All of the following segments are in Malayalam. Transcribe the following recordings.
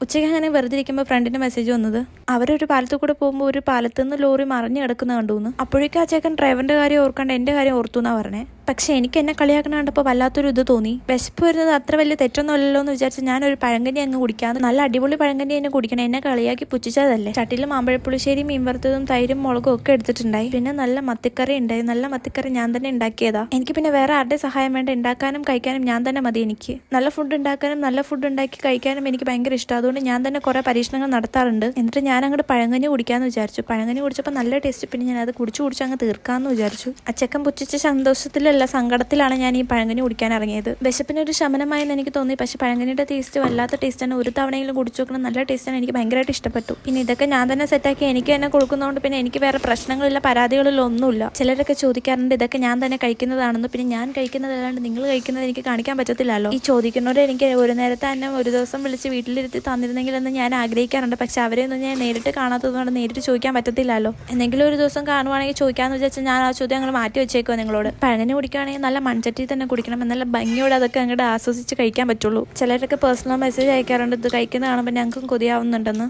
ഉച്ചയ്ക്ക് അങ്ങനെ വെറുതെ ഇരിക്കുമ്പോൾ ഫ്രണ്ടിന്റെ മെസ്സേജ് വന്നത് അവരൊരു പാലത്തിൽ കൂടെ പോകുമ്പോൾ ഒരു പാലത്തിൽ നിന്ന് ലോറി മറിഞ്ഞു കിടക്കുന്ന കണ്ടുവന്ന്. അപ്പോഴേക്കും ആ ചേക്കൻ ഡ്രൈവറിന്റെ കാര്യം ഓർക്കാണ്ട് എന്റെ കാര്യം ഓർത്തു എന്നാ പറഞ്ഞേ. പക്ഷെ എനിക്ക് എന്നെ കളിയാക്കണ കണ്ടപ്പോൾ വല്ലാത്തൊരു ഇത് തോന്നി. വിശപ്പ് വരുന്നത് അത്ര വലിയ തെറ്റൊന്നും അല്ലല്ലോ എന്ന് വിചാരിച്ച് ഞാനൊരു പഴങ്കഞ്ഞി അങ്ങ് കുടിക്കാന്ന്. നല്ല അടിപൊളി പഴങ്കഞ്ഞി എന്നെ കുടിക്കണം. എന്നെ കളിയാക്കി പുച്ഛിച്ചതല്ലേ. ചട്ടിയിൽ മാമ്പഴപ്പുളിശ്ശേരി, മീൻ വറുത്തതും തൈരും മുളകും ഒക്കെ എടുത്തിട്ടുണ്ടായി. പിന്നെ നല്ല മത്തിക്കറി ഉണ്ടായി. നല്ല മത്തിക്കറി ഞാൻ തന്നെ ഉണ്ടാക്കിയതാ. എനിക്ക് പിന്നെ വേറെ ആരുടെ സഹായം വേണ്ട. ഉണ്ടാക്കാനും കഴിക്കാനും ഞാൻ തന്നെ മതി. എനിക്ക് നല്ല ഫുഡ് ഉണ്ടാക്കാനും നല്ല ഫുഡ് ഉണ്ടാക്കി കഴിക്കാനും എനിക്ക് ഭയങ്കര ഇഷ്ടം. അതുകൊണ്ട് ഞാൻ തന്നെ കുറെ പരീക്ഷണങ്ങൾ നടത്താറുണ്ട്. എന്നിട്ട് ഞാൻ അങ്ങോട്ട് പഴങ്കഞ്ഞി കുടിക്കാന്ന് വിചാരിച്ചു. പഴങ്കഞ്ഞി കുടിച്ചപ്പോൾ നല്ല ടേസ്റ്റ്. പിന്നെ ഞാൻ അത് കുടിച്ച് അങ്ങ് തീർക്കാന്ന് വിചാരിച്ചു. അച്ചക്കൻ പുച്ഛിച്ച സന്തോഷത്തിലല്ല, സങ്കടത്തിലാണ് ഞാൻ ഈ പഴങ്കഞ്ഞി കുടിക്കാൻ ഇറങ്ങിയത്. വിശപ്പിനൊരു ശമനമായെന്ന് എനിക്ക് തോന്നി. പക്ഷെ പഴങ്കഞ്ഞിയുടെ ടേസ്റ്റ് വല്ലാത്ത ടേസ്റ്റാണ്. ഒരു തവണയെങ്കിലും കുടിച്ചു നോക്കണം. നല്ല ടേസ്റ്റാണ്. എനിക്ക് ഭയങ്കരമായിട്ട് ഇഷ്ടപ്പെട്ടു. പിന്നെ ഇതൊക്കെ ഞാൻ തന്നെ സെറ്റാക്കി എനിക്ക് തന്നെ കൊടുക്കുന്നതുകൊണ്ട് പിന്നെ എനിക്ക് വേറെ പ്രശ്നങ്ങളില്ല, പരാതികളില്ല, ഒന്നുമില്ല. ചിലരൊക്കെ ചോദിക്കാറുണ്ട് ഇതൊക്കെ ഞാൻ തന്നെ കഴിക്കുന്നതാണെന്ന്. പിന്നെ ഞാൻ കഴിക്കുന്നതല്ലാണ്ട് നിങ്ങൾ കഴിക്കുന്നത് എനിക്ക് കാണിക്കാൻ പറ്റത്തില്ലല്ലോ. ഈ ചോദിക്കുന്നവരെ എനിക്ക് ഒരു നേരത്തെ തന്നെ ഒരു ദിവസം വിളിച്ച് വീട്ടിലിരുത്തി തന്നിരുന്നെങ്കിലെന്ന് ഞാൻ ആഗ്രഹിക്കാറുണ്ട്. പക്ഷെ അവരെയൊന്നും ഞാൻ നേരിട്ട് കാണാത്തതുകൊണ്ട് നേരിട്ട് ചോദിക്കാൻ പറ്റത്തില്ലല്ലോ. എന്തെങ്കിലും ഒരു ദിവസം കാണുവാണെങ്കിൽ ചോദിക്കാമെന്ന് വിചാരിച്ചാൽ ഞാൻ ആ ചോദ്യം അങ്ങനെ മാറ്റി വെച്ചേക്കോ നിങ്ങളോട്. പഴങ്കഞ്ഞി കുടിക്കുകയാണെങ്കിൽ നല്ല മൺചട്ടി തന്നെ കുടിക്കണം. നല്ല ഭംഗിയോടെ അതൊക്കെ അങ്ങോട്ട് ആസ്വദിച്ച് കഴിക്കാൻ പറ്റുള്ളൂ. ചിലരൊക്കെ പേഴ്സണൽ മെസ്സേജ് അയക്കാറുണ്ട് ഇത് കഴിക്കുന്ന കാണുമ്പോൾ ഞങ്ങൾക്കും കൊതിയാവുന്നുണ്ടെന്ന്.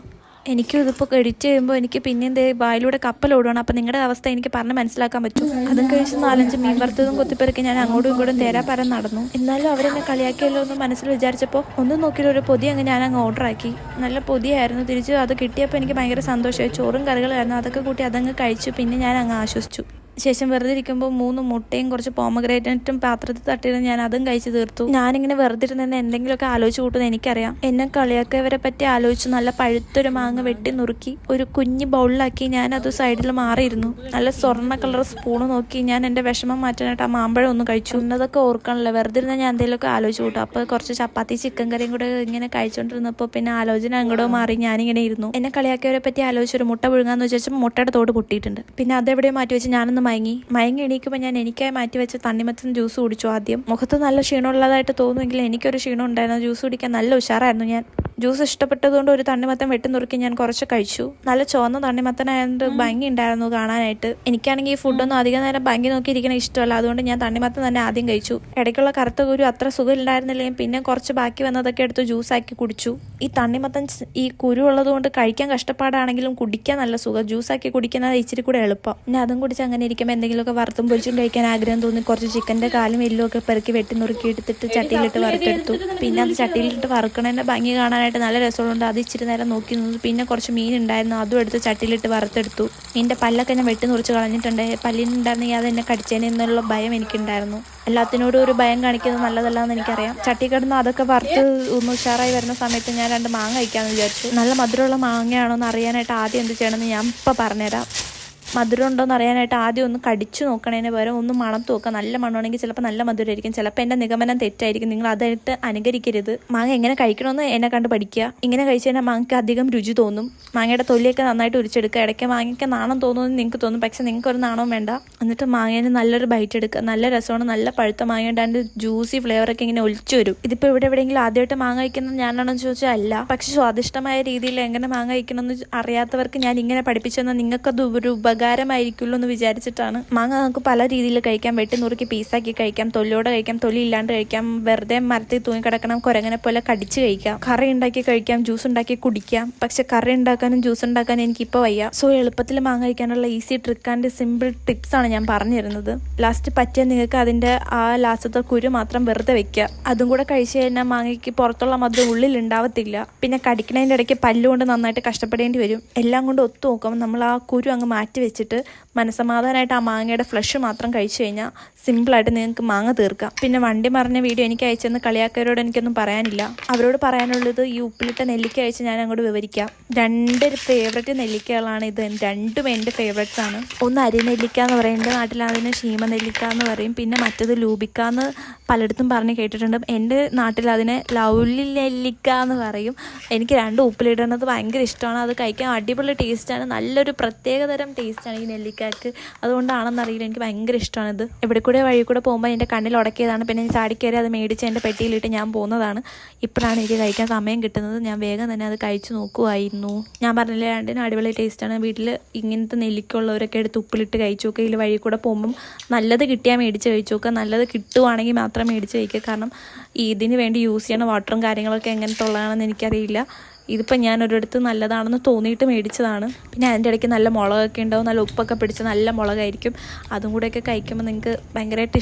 എനിക്കും ഇതിപ്പോൾ എഡിറ്റ് ചെയ്യുമ്പോൾ എനിക്ക് പിന്നെയും വായിലൂടെ കപ്പലോടുകയാണ്. അപ്പം നിങ്ങളുടെ അവസ്ഥ എനിക്ക് പറഞ്ഞ് മനസ്സിലാക്കാൻ പറ്റും. അതും കഴിച്ച് 4-5 മീൻ വറുത്തതും കൊത്തിപ്പെറുക്കി ഞാൻ അങ്ങോട്ടും ഇങ്ങോട്ടും തേരാപ്പരം നടന്നു. എന്നാലും അവരെന്നെ കളിയാക്കിയല്ലോ എന്ന് മനസ്സിൽ വിചാരിച്ചപ്പോൾ ഒന്നും നോക്കിയിട്ട് ഒരു പൊതി അങ്ങ് ഞാൻ അങ്ങ് ഓർഡറാക്കി. നല്ല പൊതിയായിരുന്നു. തിരിച്ച് അത് കിട്ടിയപ്പോൾ എനിക്ക് ഭയങ്കര സന്തോഷമായി. ചോറും കറികളായിരുന്നു. അതൊക്കെ കൂട്ടി അതങ്ങ് കഴിച്ചു. പിന്നെ ഞാൻ അങ്ങ് ആശ്വസിച്ചു. ശേഷം വെറുതെ ഇരിക്കുമ്പോൾ 3 മുട്ടയും കുറച്ച് പോമഗ്രാനറ്റും പാത്രത്തിൽ തട്ടിയിരുന്ന് ഞാൻ അതും കഴിച്ച് തീർത്തു. ഞാനിങ്ങനെ വെറുതെ ഇരുന്ന് എന്തെങ്കിലുമൊക്കെ ആലോചിച്ച് കൂട്ടുന്നത് എനിക്കറിയാം. എന്നെ കളിയാക്കിയവരെ പറ്റി ആലോചിച്ച് നല്ല പഴുത്തൊരു മാങ്ങ വെട്ടി നുറുക്കി ഒരു കുഞ്ഞ് ബൗളിലാക്കി ഞാൻ അത് സൈഡിൽ മാറിയിരുന്നു. നല്ല സ്വർണ്ണ കളർ സ്പൂണ് നോക്കി ഞാൻ എൻ്റെ വിഷമം മാറ്റാനായിട്ട് ആ മാമ്പഴം ഒന്ന് കഴിച്ചു. ഇന്നതൊക്കെ ഓർക്കണല്ലോ. വെറുതെ ഇരുന്ന് ഞാൻ എന്തെങ്കിലുമൊക്കെ ആലോചിച്ച് കൂട്ടും. അപ്പോൾ കുറച്ച് ചപ്പാത്തി ചിക്കൻ കറിയും കൂടെ ഇങ്ങനെ കഴിച്ചുകൊണ്ടിരുന്നപ്പോൾ പിന്നെ ആലോചന അങ്ങോട്ടോ മാറി ഞാനിങ്ങനെ ഇരുന്നു. എന്നെ കളിയാക്കിയവരെ പറ്റി ആലോചിച്ചൊരു മുട്ട പുഴുങ്ങാന്ന് വിചാരിച്ചപ്പോൾ മുട്ടയുടെ തോട് പൊട്ടിയിട്ടുണ്ട്. പിന്നെ അതെവിടെയോ മാറ്റി വെച്ച് ഞാനൊന്ന് മയങ്ങി എണീക്കുമ്പോൾ ഞാൻ എനിക്കായി മാറ്റി വെച്ച് തണ്ണിമത്തൻ ജ്യൂസ് കുടിച്ചു. ആദ്യം മുഖത്ത് നല്ല ക്ഷീണമുള്ളതായിട്ട് തോന്നുമെങ്കിലും എനിക്കൊരു ക്ഷീണം ഉണ്ടായിരുന്നു. ജ്യൂസ് കുടിക്കാൻ നല്ല ഉഷാറായിരുന്നു ഞാൻ. ജ്യൂസ് ഇഷ്ടപ്പെട്ടതുകൊണ്ട് ഒരു തണ്ണിമത്തൻ വെട്ടി നുറുക്കി ഞാൻ കുറച്ച് കഴിച്ചു. നല്ല ചുവന്ന തണ്ണിമത്തനായതുകൊണ്ട് ഭംഗി ഉണ്ടായിരുന്നു കാണാനായിട്ട്. എനിക്കാണെങ്കിൽ ഈ ഫുഡൊന്നും അധികം നേരം ഭംഗി നോക്കിയിരിക്കണ ഇഷ്ടമല്ല. അതുകൊണ്ട് ഞാൻ തണ്ണിമത്തൻ തന്നെ ആദ്യം കഴിച്ചു. ഇടയ്ക്കുള്ള കറുത്ത കുരു അത്ര സുഖം ഉണ്ടായിരുന്നില്ലെങ്കിൽ പിന്നെ കുറച്ച് ബാക്കി വന്നതൊക്കെ എടുത്ത് ജ്യൂസാക്കി കുടിച്ചു. ഈ തണ്ണിമത്തൻ ഈ കുരു ഉള്ളതുകൊണ്ട് കഴിക്കാൻ കഷ്ടപ്പാടാണെങ്കിലും കുടിക്കാൻ നല്ല സുഖം. ജ്യൂസാക്കി കുടിക്കുന്നത് ഇച്ചിരി കൂടെ എളുപ്പം. പിന്നെ അതും കുടിച്ച് അങ്ങനെ ഇരിക്കുമ്പോൾ എന്തെങ്കിലുമൊക്കെ വറുത്തും പൊരിച്ചും കഴിക്കാൻ ആഗ്രഹം തോന്നി. കുറച്ച് ചിക്കൻ്റെ കാലും എല്ലും ഒക്കെ പെറുക്കി വെട്ടി നുറുക്കി എടുത്തിട്ട് ചട്ടിയിലിട്ട് വറുത്തെടുത്തു. പിന്നെ അത് ചട്ടിയിലിട്ട് വറുക്കണതിൻ്റെ ഭംഗി കാണാനായിട്ട് നല്ല രസമുണ്ട്. അത് ഇച്ചിരി നേരം നോക്കി നിന്നു. പിന്നെ കുറച്ച് മീൻ ഉണ്ടായിരുന്നു. അതും എടുത്ത് ചട്ടിയിലിട്ട് വറുത്തെടുത്തു. മീൻ്റെ പല്ലൊക്കെ ഞാൻ വെട്ടി നുറിച്ച് കളഞ്ഞിട്ടുണ്ട്. പല്ലിനുണ്ടായിരുന്നെങ്കിൽ അത് എന്നെ കടിച്ചേനെ എന്നുള്ള ഭയം എനിക്കുണ്ടായിരുന്നു. എല്ലാത്തിനോടും ഒരു ഭയം കാണിക്കുന്നത് നല്ലതല്ല എന്ന് എനിക്കറിയാം. ചട്ടി കിടന്ന് അതൊക്കെ വറുത്ത് ഒന്ന് ഉഷാറായി വരുന്ന സമയത്ത് ഞാൻ 2 മാങ്ങ കഴിക്കാമെന്ന് വിചാരിച്ചു. നല്ല മധുരമുള്ള മാങ്ങയാണോ എന്ന് അറിയാനായിട്ട് ആദ്യം എന്ത് ചെയ്യണമെന്ന് ഞാൻ ഇപ്പോൾ പറഞ്ഞുതരാം. മധുരം ഉണ്ടോയെന്ന് അറിയാനായിട്ട് ആദ്യം ഒന്ന് കടിച്ചു നോക്കണതിന് പകരം ഒന്ന് മണത്ത് നോക്കുക. നല്ല മണമാണെങ്കിൽ ചിലപ്പോൾ നല്ല മധുരമായിരിക്കും. ചിലപ്പോൾ എൻ്റെ നിഗമനം തെറ്റായിരിക്കും. നിങ്ങൾ അതായിട്ട് അനുകരിക്കരുത്. മാങ്ങ എങ്ങനെ കഴിക്കണമെന്ന് എന്നെ കണ്ട് പഠിക്കുക. ഇങ്ങനെ കഴിച്ചു കഴിഞ്ഞാൽ മാങ്ങയ്ക്ക് അധികം രുചി തോന്നും. മാങ്ങയുടെ തൊലിയൊക്കെ നന്നായിട്ട് ഉരിച്ചെടുക്കുക. ഇടയ്ക്ക് മാങ്ങയ്ക്ക് നാണം തോന്നുമെന്ന് നിങ്ങൾക്ക് തോന്നും. പക്ഷെ നിങ്ങൾക്കൊരു നാണവും വേണ്ട. എന്നിട്ട് മാങ്ങേനെ നല്ലൊരു ബൈറ്റ് എടുക്കുക. നല്ല രസമാണ്. നല്ല പഴുത്ത മാങ്ങയുടെ അതിൻ്റെ ജ്യൂസി ഫ്ലേവറൊക്കെ ഇങ്ങനെ ഒലിച്ചു വരും. ഇതിപ്പോൾ എവിടെയെങ്കിലും ആദ്യമായിട്ട് മാങ്ങ കഴിക്കുന്നത് ഞാനാണെന്ന് ചോദിച്ചാൽ അല്ല. പക്ഷെ സ്വാദിഷ്ടമായ രീതിയിൽ എങ്ങനെ മാങ്ങ കഴിക്കണമെന്ന് അറിയാത്തവർക്ക് ഞാൻ ഇങ്ങനെ പഠിപ്പിച്ചെന്നാൽ നിങ്ങൾക്കത് ഒരു ഉപകാരമായിരിക്കുമല്ലോ എന്ന് വിചാരിച്ചിട്ടാണ്. മാങ്ങ നമുക്ക് പല രീതിയിൽ കഴിക്കാം. വെട്ടി നുറുക്കി പീസാക്കി കഴിക്കാം, തൊലിയോടെ കഴിക്കാം, തൊലി ഇല്ലാണ്ട് കഴിക്കാം, വെറുതെ മരത്തിൽ തൂങ്ങി കിടക്കണം കുരങ്ങനെ പോലെ കടിച്ച് കഴിക്കാം, കറി ഉണ്ടാക്കി കഴിക്കാം, ജ്യൂസ് ഉണ്ടാക്കി കുടിക്കാം. പക്ഷെ കറി ഉണ്ടാക്കാനും ജ്യൂസ് ഉണ്ടാക്കാനും എനിക്കിപ്പോൾ വയ്യ. സോ എളുപ്പത്തിൽ മാങ്ങ കഴിക്കാനുള്ള easy trick and simple tips ആണ് ഞാൻ പറഞ്ഞു തരുന്നത്. ലാസ്റ്റ് പറ്റിയാൽ നിങ്ങൾക്ക് അതിൻ്റെ ആ ലാസ്റ്റത്തെ കുരു മാത്രം വെറുതെ വെക്കുക. അതും കൂടെ കഴിച്ചു കഴിഞ്ഞാൽ മാങ്ങയ്ക്ക് പുറത്തുള്ള മധുരം ഉള്ളിൽ ഉണ്ടാവത്തില്ല. പിന്നെ കടിക്കണതിൻ്റെ ഇടയ്ക്ക് പല്ലുകൊണ്ട് നന്നായിട്ട് കഷ്ടപ്പെടേണ്ടി വരും. എല്ലാം കൊണ്ട് ഒത്തു നോക്കുമ്പോൾ നമ്മൾ ആ കുരു അങ്ങ് മാറ്റി വെച്ചിട്ട് മനസ്സമാധാനമായിട്ട് ആ മാങ്ങയുടെ ഫ്ലഷ് മാത്രം കഴിച്ചു കഴിഞ്ഞാൽ സിമ്പിളായിട്ട് നിങ്ങൾക്ക് മാങ്ങ തീർക്കാം. പിന്നെ വണ്ടി മറിഞ്ഞ വീഡിയോ എനിക്ക് അയച്ചെന്ന് കളിയാക്കവരോട് എനിക്കൊന്നും പറയാനില്ല. അവരോട് പറയാനുള്ളത് ഈ ഉപ്പിലിട്ട നെല്ലിക്ക അയച്ച് ഞാൻ അങ്ങോട്ട് വിവരിക്കാം. 2 ഫേവററ്റ് നെല്ലിക്കകളാണ് ഇത്. രണ്ടും എൻ്റെ ഫേവററ്റ്സ് ആണ്. ഒന്ന് അരിനെല്ലിക്ക എന്ന് പറയും. എൻ്റെ നാട്ടിൽ അതിന് ശീമ നെല്ലിക്ക എന്ന് പറയും. പിന്നെ മറ്റത് ലൂബിക്ക എന്ന് പലയിടത്തും പറഞ്ഞ് കേട്ടിട്ടുണ്ട്. എൻ്റെ നാട്ടിൽ അതിനെ ലൗലി നെല്ലിക്ക എന്ന് പറയും. എനിക്ക് 2 ഉപ്പിലിടുന്നത് ഭയങ്കര ഇഷ്ടമാണ്. അത് കഴിക്കാൻ അടിപൊളി ടേസ്റ്റാണ്. നല്ലൊരു പ്രത്യേകതരം ടേസ്റ്റാണ് ഈ നെല്ലിക്കക്ക്. അതുകൊണ്ടാണെന്നറിയില്ല, എനിക്ക് ഭയങ്കര ഇഷ്ടമാണിത്. എവിടെ കൂടെ വഴി കൂടെ പോകുമ്പോൾ എൻ്റെ കണ്ണിൽ ഉടക്കിയതാണ്. പിന്നെ ഞാൻ ചാടിക്കയറി അത് മേടിച്ച് എൻ്റെ പെട്ടിയിലിട്ട് ഞാൻ പോകുന്നതാണ്. ഇപ്പോഴാണ് എനിക്ക് കഴിക്കാൻ സമയം കിട്ടുന്നത്. ഞാൻ വേഗം തന്നെ അത് കഴിച്ച് നോക്കുമായിരുന്നു. ഞാൻ പറഞ്ഞില്ലേ 2 അടിപൊളി ടേസ്റ്റാണ്. വീട്ടിൽ ഇങ്ങനത്തെ നെല്ലിക്കുള്ളവരൊക്കെ എടുത്ത് ഉപ്പിലിട്ട് കഴിച്ചു നോക്കുക. ഇതിൽ വഴി കൂടെ പോകുമ്പം നല്ലത് കിട്ടിയാൽ മേടിച്ച് കഴിച്ചു നോക്കുക. നല്ലത് കിട്ടുവാണെങ്കിൽ മാത്രം മേടിച്ച് കഴിക്കുക. കാരണം ഇതിന് വേണ്ടി യൂസ് ചെയ്യണ വാട്ടറും കാര്യങ്ങളൊക്കെ എങ്ങനത്തെ ഉള്ളതാണെന്ന് എനിക്കറിയില്ല. ഇതിപ്പോൾ ഞാൻ ഒരിടത്ത് നല്ലതാണെന്ന് തോന്നിയിട്ട് മേടിച്ചതാണ്. പിന്നെ അതിൻ്റെ ഇടയ്ക്ക് നല്ല മുളകൊക്കെ ഉണ്ടാവും, നല്ല ഉപ്പൊക്കെ പിടിച്ച് നല്ല മുളകായിരിക്കും. അതും കൂടെയൊക്കെ കഴിക്കുമ്പോൾ നിങ്ങൾക്ക് ഭയങ്കരമായിട്ട്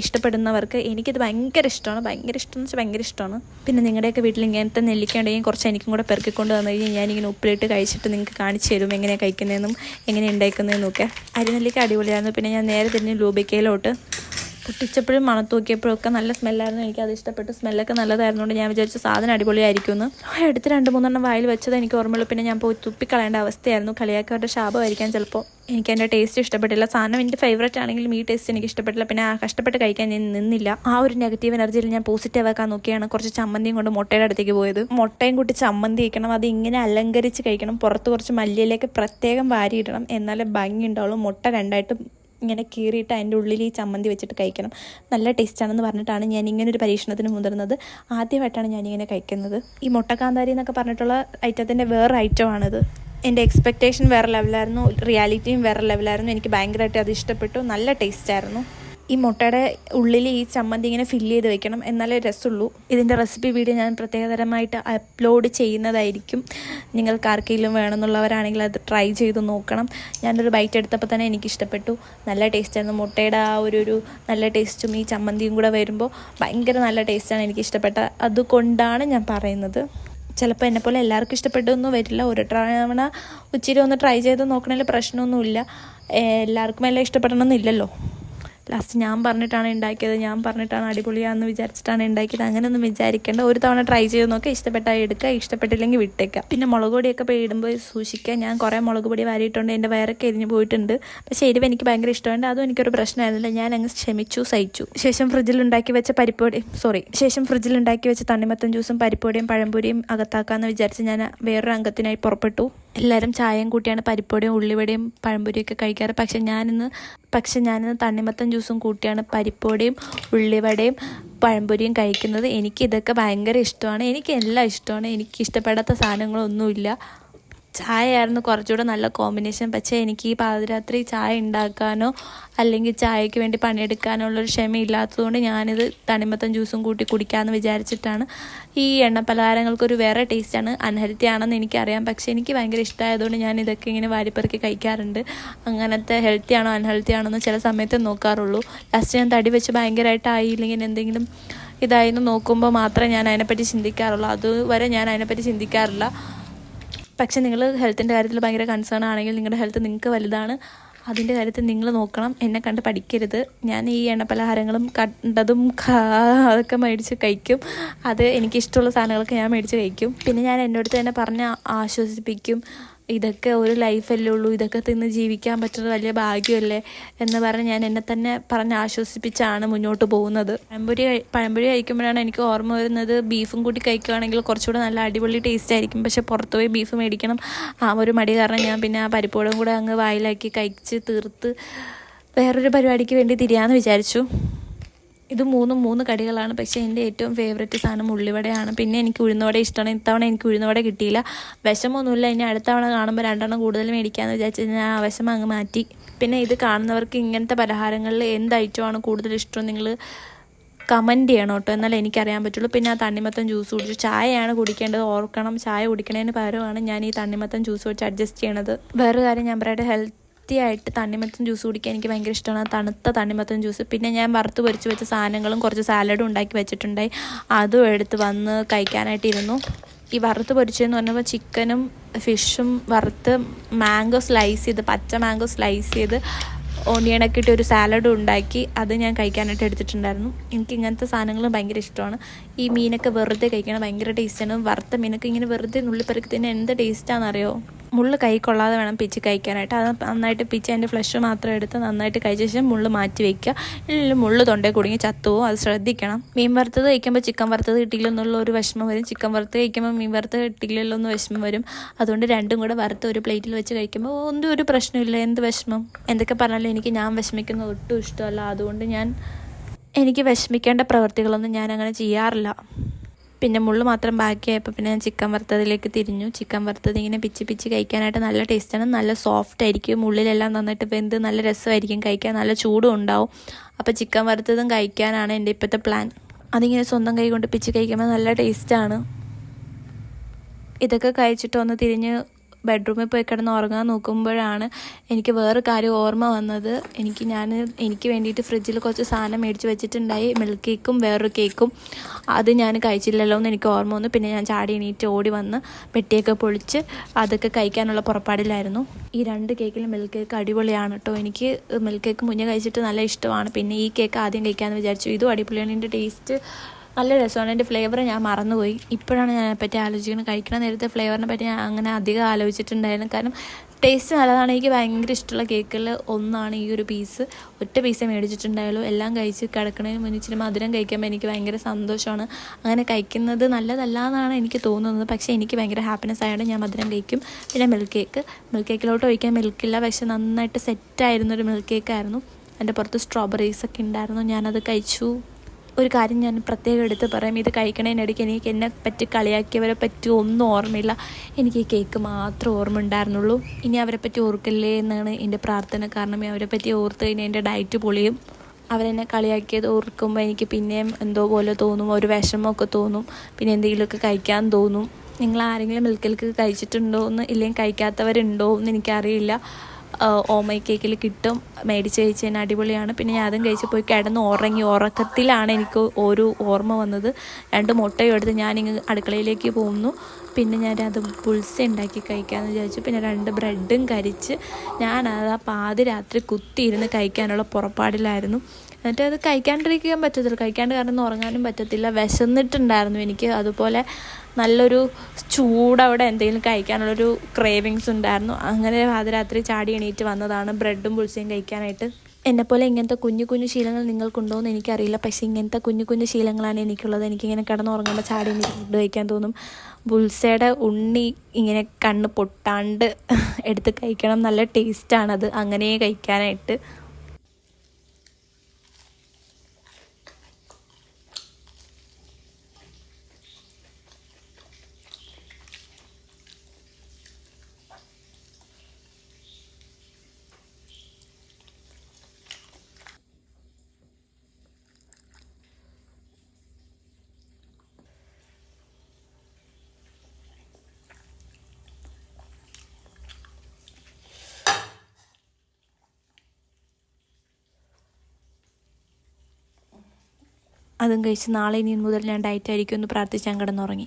ഇഷ്ടപ്പെടുന്നവർക്ക്. എനിക്കിത് ഭയങ്കര ഇഷ്ടമാണ്. ഭയങ്കര ഇഷ്ടമെന്ന് വെച്ചാൽ ഭയങ്കര ഇഷ്ടമാണ്. പിന്നെ നിങ്ങളുടെയൊക്കെ വീട്ടിൽ ഇങ്ങനത്തെ നെല്ലിക്ക ഉണ്ടെങ്കിൽ കുറച്ച് എനിക്കും കൂടെ പെറുക്കിക്കൊണ്ട് വന്നു കഴിഞ്ഞാൽ ഞാനിങ്ങനെ ഉപ്പിലിട്ട് കഴിച്ചിട്ട് നിങ്ങൾക്ക് കാണിച്ചു തരും എങ്ങനെയാണ് കഴിക്കുന്നതെന്നും എങ്ങനെ ഉണ്ടാക്കുന്നതെന്നും ഒക്കെ. അരിനെല്ലിക്ക അടിപൊളിയായിരുന്നു. പിന്നെ ഞാൻ നേരെ തിരിഞ്ഞ് ലൂബിക്കയിലോട്ട് പൊട്ടിച്ചപ്പോഴും മണത്ത് നോക്കിയപ്പോഴും ഒക്കെ നല്ല സ്മെല്ലായിരുന്നു. എനിക്കത് ഇഷ്ടപ്പെട്ടു. സ്മെല്ലൊക്കെ നല്ലതായിരുന്നുകൊണ്ട് ഞാൻ വിചാരിച്ചു സാധനം അടിപൊളിയായിരിക്കും എന്ന്. എടുത്ത് 2-3 വായിൽ വെച്ചത് എനിക്ക് ഓർമ്മയുള്ളൂ. പിന്നെ ഞാൻ പോയി തുപ്പിക്കളയേണ്ട അവസ്ഥയായിരുന്നു. കളിയാക്കവരുടെ ശാപമായിരിക്കാൻ ചിലപ്പോൾ. എനിക്ക് എൻ്റെ ടേസ്റ്റ് ഇഷ്ടപ്പെട്ടില്ല. സാധനം എൻ്റെ ഫേവറേറ്റ് ആണെങ്കിലും ഈ ടേസ്റ്റ് എനിക്ക് ഇഷ്ടപ്പെട്ടില്ല. പിന്നെ കഷ്ടപ്പെട്ട് കഴിക്കാൻ ഞാൻ നിന്നില്ല. ആ ഒരു നെഗറ്റീവ് എനർജിയിൽ ഞാൻ പോസിറ്റീവ് ആക്കാൻ നോക്കിയാണ് കുറച്ച് ചമ്മന്തിയും കൊണ്ട് മുട്ടയുടെ അടുത്തേക്ക് പോയത്. മുട്ടയും കൂട്ടി ചമ്മന്തി കഴിക്കണം. അത് ഇങ്ങനെ അലങ്കരിച്ച് കഴിക്കണം. പുറത്ത് കുറച്ച് മല്ലിയിലേക്ക് പ്രത്യേകം വാരിയിടണം. എന്നാലേ ഭംഗി ഉണ്ടാവുള്ളൂ. മുട്ട 2ആയിട്ട് ഇങ്ങനെ കീറിയിട്ട് അതിൻ്റെ ഉള്ളിൽ ഈ ചമ്മന്തി വെച്ചിട്ട് കഴിക്കണം. നല്ല ടേസ്റ്റാണെന്ന് പറഞ്ഞിട്ടാണ് ഞാൻ ഇങ്ങനൊരു പരീക്ഷണത്തിന് മുതിർന്നത്. ആദ്യമായിട്ടാണ് ഞാനിങ്ങനെ കഴിക്കുന്നത്. ഈ മുട്ടക്കാന്താരി എന്നൊക്കെ പറഞ്ഞിട്ടുള്ള ഐറ്റത്തിൻ്റെ വേറെ ഐറ്റമാണിത്. എൻ്റെ എക്സ്പെക്റ്റേഷൻ വേറെ ലെവലായിരുന്നു, റിയാലിറ്റിയും വേറെ ലെവലായിരുന്നു. എനിക്ക് ഭയങ്കരമായിട്ട് അത് ഇഷ്ടപ്പെട്ടു. നല്ല ടേസ്റ്റായിരുന്നു. ഈ മുട്ടയുടെ ഉള്ളിൽ ഈ ചമ്മന്തി ഇങ്ങനെ ഫില്ല് ചെയ്ത് വെക്കണം, എന്നാലേ രസമുള്ളൂ. ഇതിൻ്റെ റെസിപ്പി വീഡിയോ ഞാൻ പ്രത്യേകതരമായിട്ട് അപ്ലോഡ് ചെയ്യുന്നതായിരിക്കും. നിങ്ങൾക്ക് ആർക്കെങ്കിലും വേണമെന്നുള്ളവരാണെങ്കിൽ അത് ട്രൈ ചെയ്ത് നോക്കണം. ഞാനൊരു ബൈറ്റ് എടുത്തപ്പോൾ തന്നെ എനിക്കിഷ്ടപ്പെട്ടു. നല്ല ടേസ്റ്റായിരുന്നു. മുട്ടയുടെ ആ ഒരു നല്ല ടേസ്റ്റും ഈ ചമ്മന്തിയും കൂടെ വരുമ്പോൾ ഭയങ്കര നല്ല ടേസ്റ്റാണ്. എനിക്കിഷ്ടപ്പെട്ട അതുകൊണ്ടാണ് ഞാൻ പറയുന്നത്. ചിലപ്പോൾ എന്നെപ്പോലെ എല്ലാവർക്കും ഇഷ്ടപ്പെട്ടൊന്നും വരില്ല. ഒരു തവണ ഇച്ചിരി ഒന്ന് ട്രൈ ചെയ്ത് നോക്കണതിൽ പ്രശ്നമൊന്നുമില്ല. എല്ലാവർക്കും എല്ലാം ഇഷ്ടപ്പെടണമെന്നില്ലല്ലോ. ലാസ്റ്റ് ഞാൻ പറഞ്ഞിട്ടാണ് ഉണ്ടാക്കിയത്, ഞാൻ പറഞ്ഞിട്ടാണ് അടിപൊളിയാണെന്ന് വിചാരിച്ചിട്ടാണ് ഉണ്ടാക്കിയത്. അങ്ങനെയൊന്നും വിചാരിക്കേണ്ട. ഒരു തവണ ട്രൈ ചെയ്ത് നോക്കുക. ഇഷ്ടപ്പെട്ടാൽ എടുക്കുക, ഇഷ്ടപ്പെട്ടില്ലെങ്കിൽ വിട്ടേക്കുക. പിന്നെ മുളക് പൊടിയൊക്കെ ഇടുമ്പോൾ സൂക്ഷിക്കുക. ഞാൻ കുറേ മുളക് പൊടി വാരിയിട്ടുണ്ട്. എൻ്റെ വയറൊക്കെ എരിഞ്ഞ് പോയിട്ടുണ്ട്. പക്ഷേ എരിവ് എനിക്ക് ഭയങ്കര ഇഷ്ടമുണ്ട്. അതും എനിക്കൊരു പ്രശ്നമായിരുന്നില്ല. ഞാൻ അങ്ങ് ക്ഷമിച്ചു, സഹിച്ചു. ശേഷം ഫ്രിഡ്ജിൽ ഉണ്ടാക്കി വെച്ച തണ്ണിമത്തൻ ജ്യൂസും പരിപ്പുവടയും പഴംപൊരിയും അകത്താക്കാമെന്ന് വിചാരിച്ച് ഞാൻ വേറൊരു അംഗത്തിനായി പുറപ്പെട്ടു. എല്ലാവരും ചായയും കൂട്ടിയാണ് പരിപ്പുവടയും ഉള്ളിവടയും പഴംപൊരിയൊക്കെ കഴിക്കാറ്. പക്ഷെ ഞാനിന്ന് തണ്ണിമത്തൻ ജ്യൂസും കൂട്ടിയാണ് പരിപ്പുവടയും ഉള്ളിവടയും പഴംപൊരിയും കഴിക്കുന്നത്. എനിക്കിതൊക്കെ ഭയങ്കര ഇഷ്ടമാണ്. എനിക്ക് എല്ലാം ഇഷ്ടമാണ്. എനിക്ക് ഇഷ്ടപ്പെടാത്ത സാധനങ്ങളൊന്നുമില്ല. ചായയായിരുന്നു കുറച്ചുകൂടെ നല്ല കോമ്പിനേഷൻ. പക്ഷേ എനിക്ക് ഈ പാതിരാത്രി ചായ ഉണ്ടാക്കാനോ അല്ലെങ്കിൽ ചായയ്ക്ക് വേണ്ടി പണിയെടുക്കാനോ ഉള്ളൊരു ക്ഷമയില്ലാത്തതുകൊണ്ട് ഞാനിത് തണ്ണിമത്തൻ ജ്യൂസും കൂട്ടി കുടിക്കാമെന്ന് വിചാരിച്ചിട്ടാണ്. ഈ എണ്ണപ്പലഹാരങ്ങൾക്കൊരു വേറെ ടേസ്റ്റാണ്. അൺഹെൽത്തി ആണെന്ന് എനിക്കറിയാം. പക്ഷേ എനിക്ക് ഭയങ്കര ഇഷ്ടമായതുകൊണ്ട് ഞാൻ ഇതൊക്കെ ഇങ്ങനെ വാരിപ്പെറുക്കി കഴിക്കാറുണ്ട്. അങ്ങനത്തെ ഹെൽത്തി ആണോ അൺഹെൽത്തി ആണോ എന്ന് ചില സമയത്ത് നോക്കാറുള്ളൂ. ലാസ്റ്റ് ഞാൻ തടി വെച്ച് ഭയങ്കരമായിട്ടായി ഇല്ലെങ്കിൽ എന്തെങ്കിലും ഇതായിരുന്നു നോക്കുമ്പോൾ മാത്രമേ ഞാൻ അതിനെപ്പറ്റി ചിന്തിക്കാറുള്ളൂ. അതുവരെ ഞാൻ അതിനെപ്പറ്റി ചിന്തിക്കാറില്ല. പക്ഷെ നിങ്ങൾ ഹെൽത്തിൻ്റെ കാര്യത്തിൽ ഭയങ്കര കൺസേൺ ആണെങ്കിൽ നിങ്ങളുടെ ഹെൽത്ത് നിങ്ങൾക്ക് വലുതാണ്. അതിൻ്റെ കാര്യത്തിൽ നിങ്ങൾ നോക്കണം. എന്നെ കണ്ട് പഠിക്കരുത്. ഞാൻ ഈ എണ്ണപ്പലഹാരങ്ങളും കണ്ടതും അതൊക്കെ മേടിച്ച് കഴിക്കും. അത് എനിക്കിഷ്ടമുള്ള സാധനങ്ങളൊക്കെ ഞാൻ മേടിച്ച് കഴിക്കും. പിന്നെ ഞാൻ എൻ്റെ അടുത്ത് തന്നെ പറഞ്ഞ് ആശ്വസിപ്പിക്കും. ഇതൊക്കെ ഒരു ലൈഫല്ലേ ഉള്ളൂ, ഇതൊക്കെ തിന്ന് ജീവിക്കാൻ പറ്റുന്നത് വലിയ ഭാഗ്യമല്ലേ എന്ന് പറഞ്ഞ് ഞാൻ എന്നെ തന്നെ പറഞ്ഞ് ആശ്വസിപ്പിച്ചാണ് മുന്നോട്ട് പോകുന്നത്. പഴംപൊരി കഴിക്കുമ്പോഴാണ് എനിക്ക് ഓർമ്മ വരുന്നത്, ബീഫും കൂട്ടി കഴിക്കുകയാണെങ്കിൽ കുറച്ചുകൂടെ നല്ല അടിപൊളി ടേസ്റ്റ് ആയിരിക്കും. പക്ഷെ പുറത്ത് പോയി ബീഫ് മേടിക്കണം ആ ഒരു മടി കാരണം ഞാൻ പിന്നെ ആ പരിപ്പോടും കൂടെ അങ്ങ് വായിലാക്കി കഴിച്ച് തീർത്ത് വേറൊരു പരിപാടിക്ക് വേണ്ടി തിരിയാമെന്ന് വിചാരിച്ചു. ഇത് മൂന്ന് കടികളാണ്. പക്ഷേ എൻ്റെ ഏറ്റവും ഫേവറേറ്റ് സാധനം ഉള്ളിവടയാണ്. പിന്നെ എനിക്ക് ഉഴുന്നുവട ഇഷ്ടമാണ്. ഇത്തവണ എനിക്ക് ഉഴുന്നുവട കിട്ടിയില്ല. വിഷമൊന്നുമില്ല. ഇനി അടുത്ത തവണ കാണുമ്പോൾ 2 കൂടുതൽ മേടിക്കാമെന്ന് വിചാരിച്ച് ഞാൻ ആ വിഷമം അങ്ങ് മാറ്റി. പിന്നെ ഇത് കാണുന്നവർക്ക് ഇങ്ങനത്തെ പലഹാരങ്ങളിൽ എന്ത് ഐറ്റമാണ് കൂടുതൽ ഇഷ്ടം നിങ്ങൾ കമൻറ്റ് ചെയ്യണം കേട്ടോ, എന്നാലേ എനിക്കറിയാൻ പറ്റുള്ളൂ. പിന്നെ ആ തണ്ണിമത്തൻ ജ്യൂസ് കുടിച്ചു. ചായയാണ് കുടിക്കേണ്ടത്, ഓർക്കണം. ചായ കുടിക്കണതിന് പകരമാണ് ഞാൻ ഈ തണ്ണിമത്തൻ ജ്യൂസ് വെച്ച് അഡ്ജസ്റ്റ് ചെയ്യണത്. വേറൊരു കാര്യം ഞാൻ പറയട്ടെ, ഹെൽത്തിയായിട്ട് തണ്ണിമത്തൻ ജ്യൂസ് കുടിക്കാൻ എനിക്ക് ഭയങ്കര ഇഷ്ടമാണ്. തണുത്ത തണ്ണിമത്തൻ ജ്യൂസ്. പിന്നെ ഞാൻ വറുത്ത് പൊരിച്ച് വെച്ച സാധനങ്ങളും കുറച്ച് സാലഡും ഉണ്ടാക്കി വെച്ചിട്ടുണ്ടായി. അതും എടുത്ത് വന്ന് കഴിക്കാനായിട്ടിരുന്നു. ഈ വറുത്ത് പൊരിച്ചതെന്ന് പറഞ്ഞപ്പോൾ ചിക്കനും ഫിഷും വറുത്ത് മാംഗോ സ്ലൈസ് ചെയ്ത്, പച്ച മാംഗോ സ്ലൈസ് ചെയ്ത് ഓണിയനൊക്കെ ഇട്ട് ഒരു സാലഡും ഉണ്ടാക്കി അത് ഞാൻ കഴിക്കാനായിട്ട് എടുത്തിട്ടുണ്ടായിരുന്നു. എനിക്ക് ഇങ്ങനത്തെ സാധനങ്ങൾ ഭയങ്കര ഇഷ്ടമാണ്. ഈ മീനൊക്കെ വെറുതെ കഴിക്കണം, ഭയങ്കര ടേസ്റ്റാണ്. വറുത്ത മീനൊക്കെ ഇങ്ങനെ വെറുതെ നുള്ളിപ്പറക്കി തന്നെ എന്ത് ടേസ്റ്റാണെന്നറിയോ. മുള്ള് കൈ കൊള്ളാതെ വേണം പിച്ച് കഴിക്കാനായിട്ട്. അത് നന്നായിട്ട് പിച്ച് അതിൻ്റെ ഫ്ലഷ് മാത്രം എടുത്ത് നന്നായിട്ട് കഴിച്ച ശേഷം മുള്ള് മാറ്റി വയ്ക്കുക. ഇല്ലെങ്കിൽ മുള്ള് തൊണ്ടയിൽ കുടുങ്ങി ചത്തുപോകും. അത് ശ്രദ്ധിക്കണം. മീൻ വറുത്തത് കഴിക്കുമ്പോൾ ചിക്കൻ വറുത്തത് കിട്ടിയില്ലെന്നുള്ള ഒരു വിഷമം വരും. ചിക്കൻ വറുത്ത് കഴിക്കുമ്പോൾ മീൻ വറുത്ത് കിട്ടിയില്ലല്ലോ എന്ന് വിഷമം വരും. അതുകൊണ്ട് രണ്ടും കൂടെ വറുത്ത് ഒരു പ്ലേറ്റിൽ വെച്ച് കഴിക്കുമ്പോൾ ഒന്നും ഒരു പ്രശ്നമില്ല. എന്ത് വിഷമം എന്തൊക്കെ പറഞ്ഞാലും എനിക്ക് ഞാൻ വിഷമിക്കുന്നത് ഒട്ടും ഇഷ്ടമല്ല. അതുകൊണ്ട് എനിക്ക് വിഷമിക്കേണ്ട പ്രവൃത്തികളൊന്നും ഞാൻ അങ്ങനെ ചെയ്യാറില്ല. പിന്നെ മുള്ള് മാത്രം ബാക്കിയായപ്പോൾ പിന്നെ ഞാൻ ചിക്കൻ വറുത്തതിലേക്ക് തിരിഞ്ഞു. ചിക്കൻ വറുത്തത് ഇങ്ങനെ പിച്ച് കഴിക്കാനായിട്ട് നല്ല ടേസ്റ്റാണ്. നല്ല സോഫ്റ്റ് ആയിരിക്കും. ഉള്ളിലെല്ലാം നന്നായിട്ട് വെന്ത് നല്ല രസമായിരിക്കും കഴിക്കാൻ. നല്ല ചൂടും ഉണ്ടാവും. അപ്പോൾ ചിക്കൻ വറുത്തതും കഴിക്കാനാണ് എൻ്റെ ഇപ്പോഴത്തെ പ്ലാൻ. അതിങ്ങനെ സ്വന്തം കൈ കൊണ്ട് പിച്ച് കഴിക്കുമ്പോൾ നല്ല ടേസ്റ്റാണ്. ഇതൊക്കെ കഴിച്ചിട്ട് ഒന്ന് തിരിഞ്ഞ് ബെഡ്റൂമിൽ പോയി കിടന്ന് ഉറങ്ങാൻ നോക്കുമ്പോഴാണ് എനിക്ക് വേറെ കാര്യം ഓർമ്മ വന്നത്. എനിക്ക് വേണ്ടിയിട്ട് ഫ്രിഡ്ജിൽ കുറച്ച് സാധനം മേടിച്ച് വെച്ചിട്ടുണ്ടായി, മിൽക്ക് കേക്കും വേറൊരു കേക്കും. അത് ഞാൻ കഴിച്ചില്ലല്ലോ എന്ന് എനിക്ക് ഓർമ്മ വന്നു. പിന്നെ ഞാൻ ചാടി എണീറ്റ് ഓടി വന്ന് പെട്ടിയൊക്കെ പൊളിച്ച് അതൊക്കെ കഴിക്കാനുള്ള പുറപ്പാടിലായിരുന്നു. ഈ 2 കേക്കിലും മിൽക്ക് കേക്ക് അടിപൊളിയാണ് കേട്ടോ. എനിക്ക് മിൽക്ക് കേക്ക് മുന്നേ കഴിച്ചിട്ട് നല്ല ഇഷ്ടമാണ്. പിന്നെ ഈ കേക്ക് ആദ്യം കഴിക്കാമെന്ന് വിചാരിച്ചു. ഇതും അടിപൊളിയാണ്. ഇതിൻ്റെ ടേസ്റ്റ് നല്ല രസമാണ്. എൻ്റെ ഫ്ലേവർ ഞാൻ മറന്നുപോയി. ഇപ്പോഴാണ് ഞാൻ അതിനെപ്പറ്റി ആലോചിക്കുന്നത്. കഴിക്കണ നേരത്തെ ഫ്ലേവറിനെ പറ്റി ഞാൻ അങ്ങനെ അധികം ആലോചിച്ചിട്ടുണ്ടായിരുന്നു. കാരണം ടേസ്റ്റ് നല്ലതാണ്. എനിക്ക് ഭയങ്കര ഇഷ്ടമുള്ള കേക്കിൽ ഒന്നാണ് ഈ ഒരു പീസ്. ഒറ്റ പീസേ മേടിച്ചിട്ടുണ്ടായുള്ളൂ. എല്ലാം കഴിച്ച് കിടക്കണതിന് മുന്നേ ഇച്ചിരി മധുരം കഴിക്കുമ്പോൾ എനിക്ക് ഭയങ്കര സന്തോഷമാണ്. അങ്ങനെ കഴിക്കുന്നത് നല്ലതല്ല എന്നാണ് എനിക്ക് തോന്നുന്നത്. പക്ഷേ എനിക്ക് ഭയങ്കര ഹാപ്പിനെസ് ആയതുകൊണ്ട് ഞാൻ മധുരം കഴിക്കും. പിന്നെ മിൽക്ക് കേക്കിലോട്ട് ഒഴിക്കാൻ മിൽക്കില്ല, പക്ഷേ നന്നായിട്ട് സെറ്റായിരുന്നൊരു മിൽക്ക് കേക്കായിരുന്നു. അതിൻ്റെ പുറത്ത് സ്ട്രോബെറീസൊക്കെ ഉണ്ടായിരുന്നു. ഞാനത് കഴിച്ചു. ഒരു കാര്യം ഞാൻ പ്രത്യേകം എടുത്ത് പറയാം, ഇത് കഴിക്കണതിനിടയ്ക്ക് എനിക്ക് എന്നെ പറ്റി കളിയാക്കിയവരെ പറ്റി ഒന്നും ഓർമ്മയില്ല. എനിക്ക് ഈ കേക്ക് മാത്രം ഓർമ്മ ഉണ്ടായിരുന്നുള്ളൂ. ഇനി അവരെ പറ്റി ഓർക്കല്ലേ എന്നാണ് എൻ്റെ പ്രാർത്ഥന. കാരണം അവരെ പറ്റി ഓർത്ത് കഴിഞ്ഞാൽ എൻ്റെ ഡയറ്റ് പൊളിയും. അവരെന്നെ കളിയാക്കിയത് ഓർക്കുമ്പോൾ എനിക്ക് പിന്നെയും എന്തോ പോലെ തോന്നും, ഒരു വിഷമമൊക്കെ തോന്നും. പിന്നെ എന്തെങ്കിലുമൊക്കെ കഴിക്കാൻ തോന്നും. നിങ്ങൾ ആരെങ്കിലും മിൽക്ക് കേക്ക് കഴിച്ചിട്ടുണ്ടോ എന്ന്, ഇല്ലെങ്കിൽ കഴിക്കാത്തവരുണ്ടോ എന്ന് എനിക്കറിയില്ല. ഓമൈ കേക്കിൽ കിട്ടും, മേടിച്ച് കഴിച്ച് തന്നെ അടിപൊളിയാണ്. പിന്നെ ഞാൻ അതും കഴിച്ച് പോയി കിടന്ന് ഉറങ്ങി. ഉറക്കത്തിലാണ് എനിക്ക് ഒരു ഓർമ്മ വന്നത്. 2 മുട്ടയും എടുത്ത് ഞാനിങ്ങ് അടുക്കളയിലേക്ക് പോകുന്നു. പിന്നെ ഞാനത് പുൾസ ഉണ്ടാക്കി കഴിക്കാമെന്ന് വിചാരിച്ചു. പിന്നെ 2 ബ്രെഡും കരിച്ച് ഞാനത് ആ പാതിരാത്രി കുത്തിയിരുന്ന് കഴിക്കാനുള്ള പുറപ്പാടിലായിരുന്നു. എന്നിട്ട് അത് കഴിക്കാണ്ടിരിക്കാൻ പറ്റത്തില്ല, കഴിക്കാണ്ട് കാരണം ഉറങ്ങാനും പറ്റത്തില്ല. വിശന്നിട്ടുണ്ടായിരുന്നു എനിക്ക്. അതുപോലെ നല്ലൊരു ചൂടവിടെ എന്തെങ്കിലും കഴിക്കാനുള്ളൊരു ക്രേവിങ്സ് ഉണ്ടായിരുന്നു. അങ്ങനെ പാതിരാത്രി ചാടി എണീറ്റ് വന്നതാണ് ബ്രെഡും പുൾസയും കഴിക്കാനായിട്ട്. എന്നെപ്പോലെ ഇങ്ങനത്തെ കുഞ്ഞു കുഞ്ഞു ശീലങ്ങൾ നിങ്ങൾക്കുണ്ടോ എന്ന് എനിക്കറിയില്ല. പക്ഷേ ഇങ്ങനത്തെ കുഞ്ഞു കുഞ്ഞു ശീലങ്ങളാണ് എനിക്കുള്ളത്. എനിക്കിങ്ങനെ കിടന്നുറങ്ങുമ്പോൾ ചാടി എണീറ്റ് ഫുഡ് കഴിക്കാൻ തോന്നും. ബുൾസയുടെ ഉണ്ണി ഇങ്ങനെ കണ്ണ് പൊട്ടാണ്ട് എടുത്ത് കഴിക്കണം. നല്ല ടേസ്റ്റാണത് അങ്ങനെ കഴിക്കാനായിട്ട്. അതും കഴിച്ച് നാളെ ഇനി മുതൽ ഞാൻ ഡയറ്റ് ആയിരിക്കും എന്ന് പ്രാർത്ഥിച്ച് ഞാൻ കിടന്നുറങ്ങി.